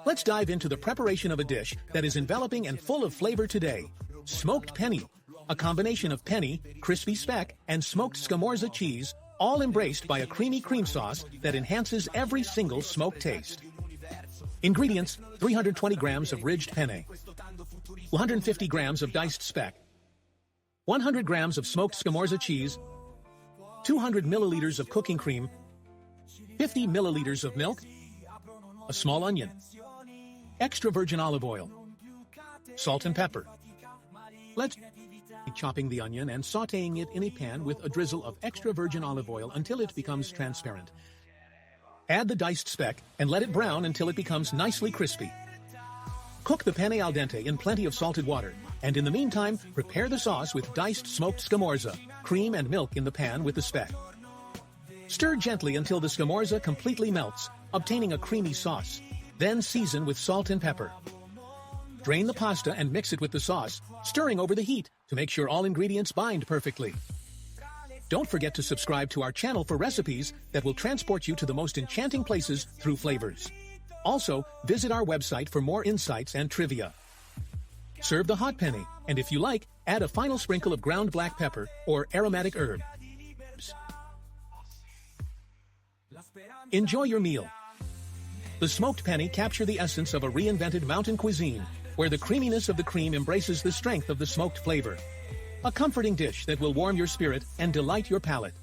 Let's dive into the preparation of a dish that is enveloping and full of flavor today. Smoked penne, a combination of penne, crispy speck, and smoked scamorza cheese, all embraced by a creamy cream sauce that enhances every single smoked taste. Ingredients: 320 grams of ridged penne, 150 grams of diced speck, 100 grams of smoked scamorza cheese, 200 milliliters of cooking cream, 50 milliliters of milk, a small onion, extra virgin olive oil, salt and pepper. Let's chopping the onion and sautéing it in a pan with a drizzle of extra virgin olive oil until it becomes transparent. Add the diced speck and let it brown until it becomes nicely crispy. Cook the penne al dente in plenty of salted water, and in the meantime, prepare the sauce with diced smoked scamorza, cream and milk in the pan with the speck. Stir gently until the scamorza completely melts, obtaining a creamy sauce. Then season with salt and pepper. Drain the pasta and mix it with the sauce, stirring over the heat to make sure all ingredients bind perfectly. Don't forget to subscribe to our channel for recipes that will transport you to the most enchanting places through flavors. Also, visit our website for more insights and trivia. Serve the hot penne, and if you like, add a final sprinkle of ground black pepper or aromatic herbs. Enjoy your meal. The smoked penne capture the essence of a reinvented mountain cuisine, where the creaminess of the cream embraces the strength of the smoked flavor. A comforting dish that will warm your spirit and delight your palate.